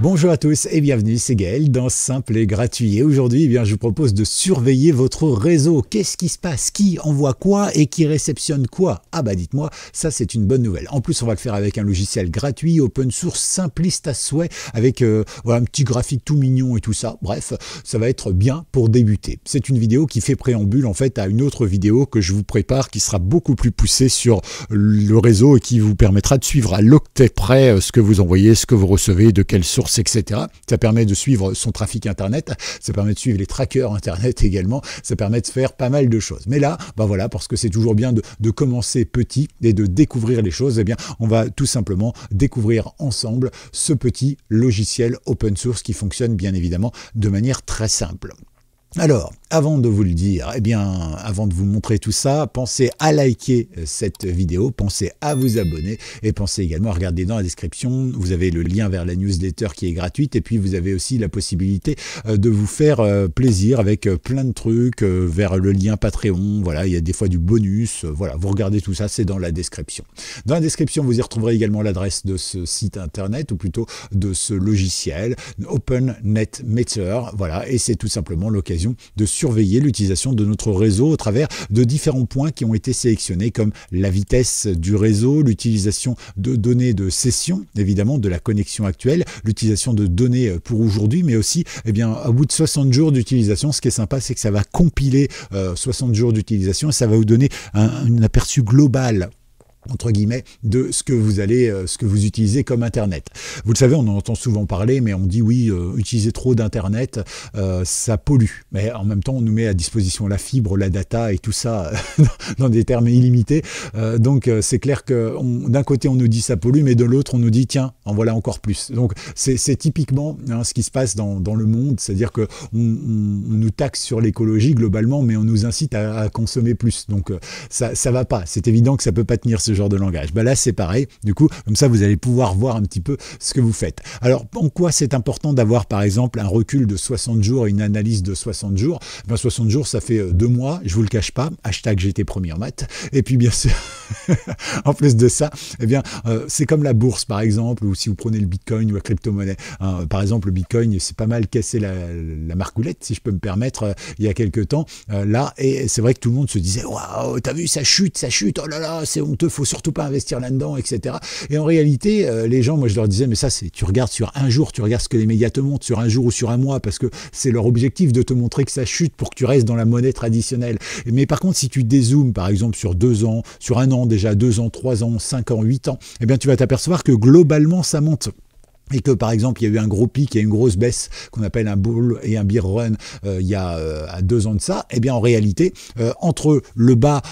Bonjour à tous et bienvenue, c'est Gaël dans Simple et Gratuit. Et aujourd'hui, je vous propose de surveiller votre réseau. Qu'est-ce qui se passe? Qui envoie quoi et qui réceptionne quoi? Ah bah dites-moi, ça c'est une bonne nouvelle. En plus, on va le faire avec un logiciel gratuit, open source, simpliste à souhait, avec voilà, un petit graphique tout mignon et tout ça. Bref, ça va être bien pour débuter. C'est une vidéo qui fait préambule en fait à une autre vidéo que je vous prépare qui sera beaucoup plus poussée sur le réseau et qui vous permettra de suivre à l'octet près ce que vous envoyez, ce que vous recevez, de quelle source, etc. Ça permet de suivre son trafic internet, ça permet de suivre les trackers internet également, ça permet de faire pas mal de choses. Mais là, bah voilà, parce que c'est toujours bien de commencer petit et de découvrir les choses, eh bien, on va tout simplement découvrir ensemble ce petit logiciel open source qui fonctionne bien évidemment de manière très simple. Alors, avant de vous le dire, eh bien, avant de vous montrer tout ça, pensez à liker cette vidéo, pensez à vous abonner et pensez également à regarder dans la description. Vous avez le lien vers la newsletter qui est gratuite et puis vous avez aussi la possibilité de vous faire plaisir avec plein de trucs vers le lien Patreon. Voilà, il y a des fois du bonus. Voilà, vous regardez tout ça, c'est dans la description. Dans la description, vous y retrouverez également l'adresse de ce site internet ou plutôt de ce logiciel OpenNetMeter. Voilà, et c'est tout simplement l'occasion de surveiller l'utilisation de notre réseau au travers de différents points qui ont été sélectionnés comme la vitesse du réseau, l'utilisation de données de session, évidemment de la connexion actuelle, l'utilisation de données pour aujourd'hui, mais aussi eh bien, au bout de 60 jours d'utilisation, ce qui est sympa, c'est que ça va compiler 60 jours d'utilisation et ça va vous donner un aperçu global entre guillemets, de ce que vous utilisez comme Internet. Vous le savez, on en entend souvent parler, mais on dit oui, utiliser trop d'Internet, ça pollue. Mais en même temps, on nous met à disposition la fibre, la data et tout ça dans des termes illimités. Donc c'est clair que d'un côté, on nous dit ça pollue, mais de l'autre, on nous dit tiens, en voilà encore plus. Donc c'est typiquement ce qui se passe dans le monde, c'est-à-dire que on nous taxe sur l'écologie globalement, mais on nous incite à consommer plus. Donc ça va pas. C'est évident que ça peut pas tenir ce genre de langage. Ben là, c'est pareil. Du coup, comme ça, vous allez pouvoir voir un petit peu ce que vous faites. Alors, en quoi c'est important d'avoir, par exemple, un recul de 60 jours et une analyse de 60 jours? Ben, 60 jours, ça fait 2 mois, je vous le cache pas. Hashtag j'étais premier en maths. Et puis, bien sûr, en plus de ça, eh bien, c'est comme la bourse, par exemple, ou si vous prenez le Bitcoin ou la crypto-monnaie. Par exemple, le Bitcoin, c'est pas mal cassé la margoulette, si je peux me permettre, il y a quelques temps. Là, et c'est vrai que tout le monde se disait, waouh, t'as vu, ça chute, oh là là, c'est honteux, faut surtout pas investir là-dedans, etc. Et en réalité, les gens, moi je leur disais, mais ça, tu regardes sur un jour, tu regardes ce que les médias te montrent sur un jour ou sur un mois, parce que c'est leur objectif de te montrer que ça chute pour que tu restes dans la monnaie traditionnelle. Mais par contre, si tu dézoomes, par exemple, sur 2 ans, sur 1 an déjà, 2 ans, 3 ans, 5 ans, 8 ans, eh bien tu vas t'apercevoir que globalement, ça monte. Et que par exemple il y a eu un gros pic et une grosse baisse qu'on appelle un bull et un bear run il y a 2 ans de ça, et bien en réalité entre le bas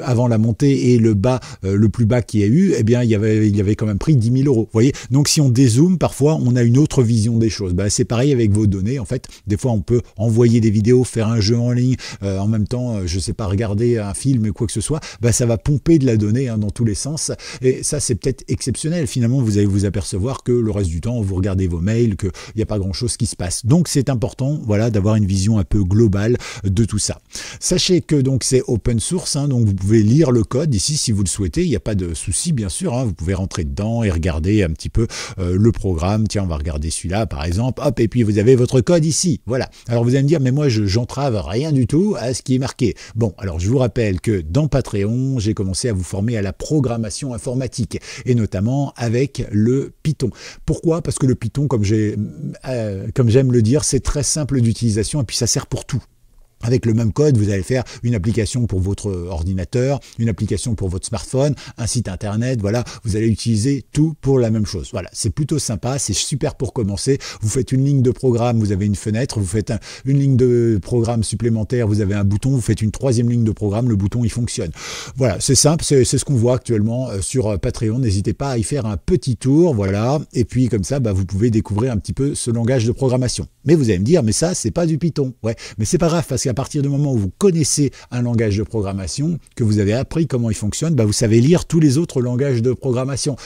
avant la montée et le bas le plus bas qu'il y a eu, et bien il y avait quand même pris 10 000 euros. Vous voyez, donc si on dézoome, parfois on a une autre vision des choses. Ben, c'est pareil avec vos données. En fait, des fois on peut envoyer des vidéos, faire un jeu en ligne, en même temps je sais pas, regarder un film ou quoi que ce soit. Ben, ça va pomper de la donnée dans tous les sens, et ça c'est peut-être exceptionnel. Finalement, vous allez vous apercevoir que le reste du temps, vous regardez vos mails, qu'il n'y a pas grand-chose qui se passe. Donc, c'est important, voilà, d'avoir une vision un peu globale de tout ça. Sachez que donc c'est open source, donc vous pouvez lire le code ici si vous le souhaitez. Il n'y a pas de souci, bien sûr. Vous pouvez rentrer dedans et regarder un petit peu le programme. Tiens, on va regarder celui-là, par exemple. Hop, et puis vous avez votre code ici. Voilà. Alors, vous allez me dire, mais moi, j'entrave rien du tout à ce qui est marqué. Bon, alors, je vous rappelle que dans Patreon, j'ai commencé à vous former à la programmation informatique et notamment avec le Python. Pourquoi? Parce que le Python, comme j'aime le dire, c'est très simple d'utilisation et puis ça sert pour tout. Avec le même code, vous allez faire une application pour votre ordinateur, une application pour votre smartphone, un site internet, voilà, vous allez utiliser tout pour la même chose. Voilà, c'est plutôt sympa, c'est super pour commencer. Vous faites une ligne de programme, vous avez une fenêtre, vous faites une ligne de programme supplémentaire, vous avez un bouton, vous faites une 3e ligne de programme, le bouton il fonctionne. Voilà, c'est simple, c'est ce qu'on voit actuellement sur Patreon. N'hésitez pas à y faire un petit tour, voilà, et puis comme ça, vous pouvez découvrir un petit peu ce langage de programmation. Mais vous allez me dire, mais ça, c'est pas du Python. Ouais, mais c'est pas grave, parce qu'à qu'à partir du moment où vous connaissez un langage de programmation, que vous avez appris comment il fonctionne, bah vous savez lire tous les autres langages de programmation.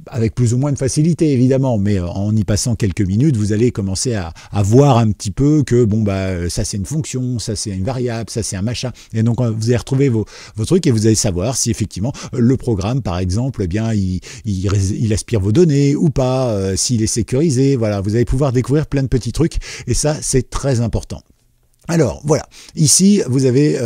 Avec plus ou moins de facilité évidemment, mais en y passant quelques minutes, vous allez commencer à voir un petit peu que bon bah ça c'est une fonction, ça c'est une variable, ça c'est un machin, et donc vous allez retrouver vos trucs et vous allez savoir si effectivement le programme par exemple, eh bien il aspire vos données ou pas, s'il est sécurisé, voilà, vous allez pouvoir découvrir plein de petits trucs et ça c'est très important. Alors voilà, ici vous avez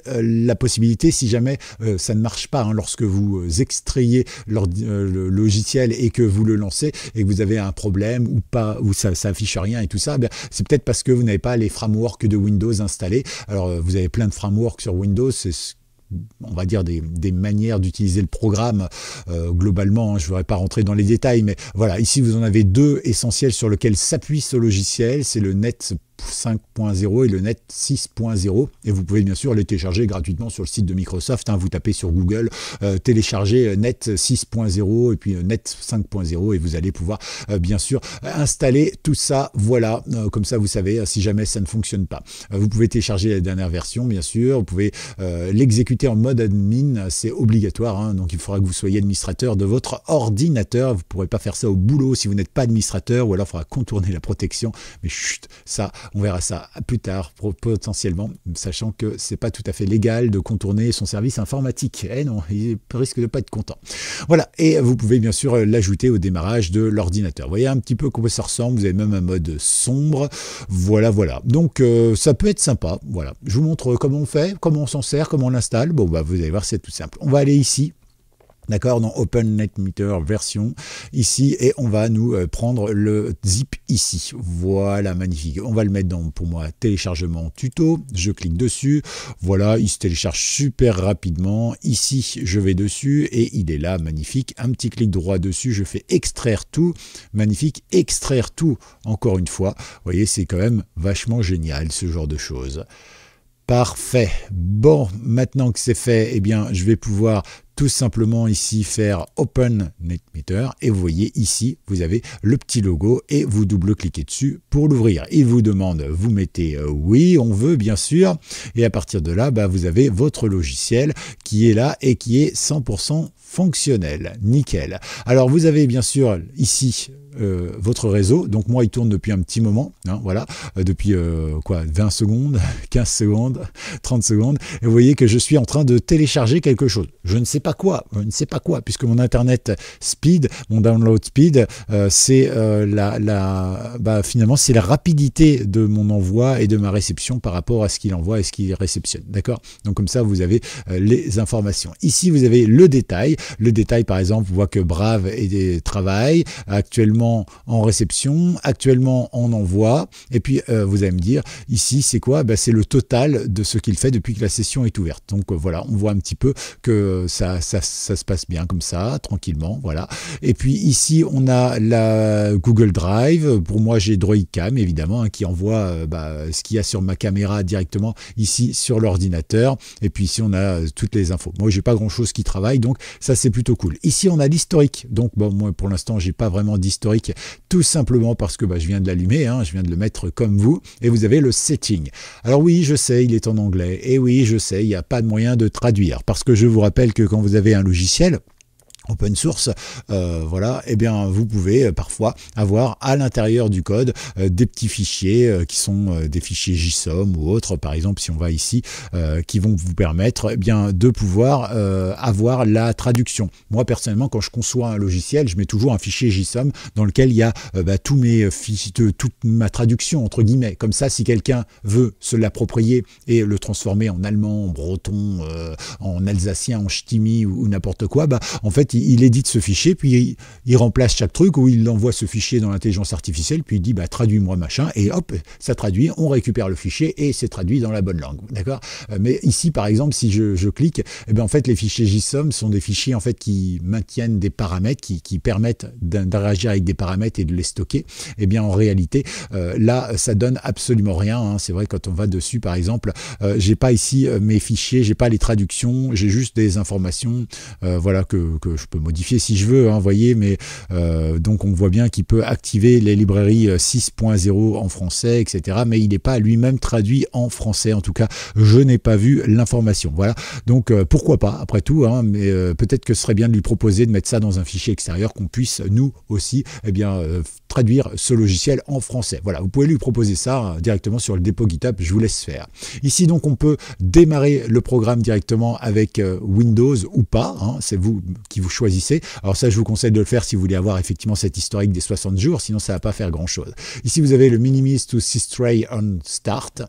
la possibilité, si jamais ça ne marche pas, hein, lorsque vous extrayez le logiciel et que vous le lancez et que vous avez un problème ou pas, ou ça affiche rien et tout ça, c'est peut-être parce que vous n'avez pas les frameworks de Windows installés. Alors vous avez plein de frameworks sur Windows, c'est on va dire des manières d'utiliser le programme globalement, hein, je ne voudrais pas rentrer dans les détails, mais voilà, ici vous en avez deux essentiels sur lesquels s'appuie ce logiciel, c'est le Net 5.0 et le Net 6.0, et vous pouvez bien sûr les télécharger gratuitement sur le site de Microsoft, hein, vous tapez sur Google télécharger Net 6.0 et puis Net 5.0 et vous allez pouvoir bien sûr installer tout ça, voilà, comme ça vous savez si jamais ça ne fonctionne pas. Vous pouvez télécharger la dernière version bien sûr, vous pouvez l'exécuter en mode admin, c'est obligatoire, hein, donc il faudra que vous soyez administrateur de votre ordinateur, vous ne pourrez pas faire ça au boulot si vous n'êtes pas administrateur, ou alors il faudra contourner la protection, mais chut, ça on verra ça plus tard, potentiellement, sachant que c'est pas tout à fait légal de contourner son service informatique. Eh non, il risque de pas être content. Voilà, et vous pouvez bien sûr l'ajouter au démarrage de l'ordinateur. Vous voyez un petit peu comment ça ressemble, vous avez même un mode sombre. Voilà, voilà. Donc ça peut être sympa. Voilà, je vous montre comment on fait, comment on s'en sert, comment on l'installe. Bon, bah vous allez voir, c'est tout simple. On va aller ici. D'accord, dans OpenNetMeter version ici, et on va nous prendre le zip ici. Voilà, magnifique. On va le mettre dans, pour moi, téléchargement tuto. Je clique dessus. Voilà, il se télécharge super rapidement. Ici, je vais dessus et il est là, magnifique. Un petit clic droit dessus, je fais extraire tout. Magnifique, extraire tout. Encore une fois, vous voyez, c'est quand même vachement génial ce genre de choses. Parfait. Bon, maintenant que c'est fait, eh bien, je vais pouvoir tout simplement ici faire OpenNetMeter et vous voyez ici, vous avez le petit logo et vous double-cliquez dessus pour l'ouvrir. Il vous demande, vous mettez oui, on veut bien sûr, et à partir de là, bah, vous avez votre logiciel qui est là et qui est 100% fonctionnel. Nickel. Alors vous avez bien sûr ici votre réseau, donc moi il tourne depuis un petit moment, hein, voilà, depuis quoi, 20 secondes, 15 secondes, 30 secondes, et vous voyez que je suis en train de télécharger quelque chose. Je ne sais pas quoi, puisque mon internet speed, mon download speed, c'est finalement c'est la rapidité de mon envoi et de ma réception par rapport à ce qu'il envoie et ce qu'il réceptionne, d'accord? Donc comme ça vous avez les informations. Ici vous avez le détail par exemple, vous voyez que Brave travaille actuellement en réception, actuellement en envoi, et puis vous allez me dire, ici c'est quoi? C'est le total de ce qu'il fait depuis que la session est ouverte. Donc voilà, on voit un petit peu que ça se passe bien comme ça, tranquillement, voilà. Et puis ici on a la Google Drive, pour moi j'ai DroidCam évidemment, hein, qui envoie ce qu'il y a sur ma caméra directement ici sur l'ordinateur, et puis ici on a toutes les infos. Moi j'ai pas grand chose qui travaille, donc ça c'est plutôt cool. Ici on a l'historique, donc bon, moi pour l'instant j'ai pas vraiment d'historique, tout simplement parce que je viens de l'allumer, hein, je viens de le mettre comme vous, et vous avez le setting. Alors oui, je sais, il est en anglais, et oui, je sais, il n'y a pas de moyen de traduire, parce que je vous rappelle que quand vous avez un logiciel open source, voilà, eh bien vous pouvez parfois avoir à l'intérieur du code des petits fichiers qui sont des fichiers JSON ou autres, par exemple si on va ici, qui vont vous permettre bien de pouvoir avoir la traduction. Moi personnellement, quand je conçois un logiciel, je mets toujours un fichier JSON dans lequel il y a tous mes fichiers, toute ma traduction entre guillemets. Comme ça, si quelqu'un veut se l'approprier et le transformer en allemand, en breton, en alsacien, en ch'timi ou n'importe quoi, en fait il édite ce fichier, puis il remplace chaque truc, ou il envoie ce fichier dans l'intelligence artificielle, puis il dit traduis-moi machin, et hop, ça traduit, on récupère le fichier et c'est traduit dans la bonne langue, d'accord? Mais ici par exemple, si je clique, en fait les fichiers JSON sont des fichiers en fait qui maintiennent des paramètres, qui permettent d'interagir avec des paramètres et de les stocker. Et bien en réalité, là ça donne absolument rien, hein. C'est vrai, quand on va dessus par exemple, j'ai pas ici mes fichiers, j'ai pas les traductions, j'ai juste des informations, voilà, que je je peux modifier si je veux, hein, voyez, mais donc on voit bien qu'il peut activer les librairies 6.0 en français, etc. Mais il n'est pas lui-même traduit en français. En tout cas, je n'ai pas vu l'information. Voilà. Donc pourquoi pas, après tout, hein, mais peut-être que ce serait bien de lui proposer de mettre ça dans un fichier extérieur, qu'on puisse nous aussi traduire ce logiciel en français. Voilà, vous pouvez lui proposer ça directement sur le dépôt GitHub, je vous laisse faire. Ici donc on peut démarrer le programme directement avec Windows ou pas, hein, c'est vous qui vous choisissez. Alors ça je vous conseille de le faire si vous voulez avoir effectivement cet historique des 60 jours, sinon ça ne va pas faire grand chose. Ici vous avez le Minimize to Stray on Start.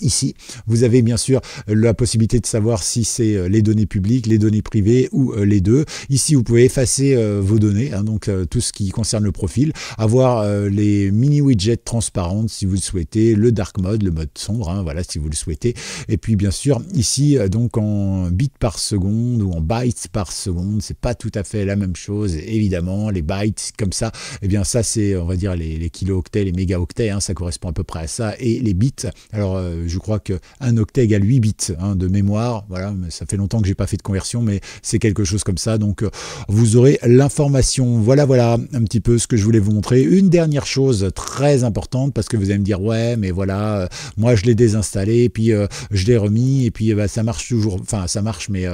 Ici, vous avez bien sûr la possibilité de savoir si c'est les données publiques, les données privées ou les deux. Ici, vous pouvez effacer vos données, hein, donc tout ce qui concerne le profil, avoir les mini-widgets transparentes si vous le souhaitez, le dark mode, le mode sombre, hein, voilà, si vous le souhaitez. Et puis bien sûr, ici, donc en bits par seconde ou en bytes par seconde, c'est pas tout à fait la même chose, évidemment. Les bytes, comme ça, eh bien ça c'est, on va dire, les kilo-octets, les mégaoctets, hein, ça correspond à peu près à ça. Et les bits, alors je crois qu'un octet égale 8 bits hein, de mémoire. Voilà, ça fait longtemps que j'ai pas fait de conversion, mais c'est quelque chose comme ça. Donc, vous aurez l'information. Voilà, un petit peu ce que je voulais vous montrer. Une dernière chose très importante, parce que vous allez me dire, ouais, mais voilà, moi je l'ai désinstallé, puis je l'ai remis, et puis ça marche toujours. Enfin, ça marche, mais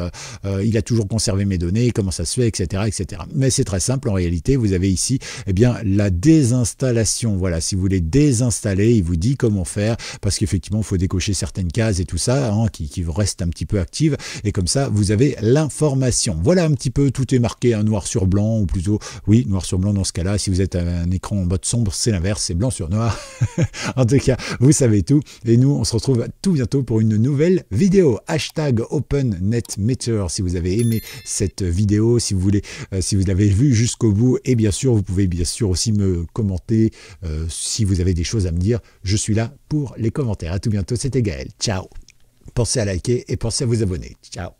il a toujours conservé mes données. Comment ça se fait, etc., etc. Mais c'est très simple en réalité. Vous avez ici, eh bien, la désinstallation. Voilà, si vous voulez désinstaller, il vous dit comment faire, parce qu'effectivement, il faut décocher certaines cases et tout ça, hein, qui restent un petit peu actives, et comme ça, vous avez l'information. Voilà un petit peu, tout est marqué, hein, noir sur blanc, ou plutôt, oui, noir sur blanc dans ce cas-là. Si vous êtes à un écran en mode sombre, c'est l'inverse, c'est blanc sur noir. En tout cas, vous savez tout, et nous, on se retrouve tout bientôt pour une nouvelle vidéo. Hashtag OpenNetMeter, si vous avez aimé cette vidéo, si vous voulez, si vous l'avez vue jusqu'au bout, et bien sûr, vous pouvez bien sûr aussi me commenter si vous avez des choses à me dire. Je suis là pour les commentaires. À tout bientôt, c'était Gaël. Ciao. Pensez à liker et pensez à vous abonner. Ciao.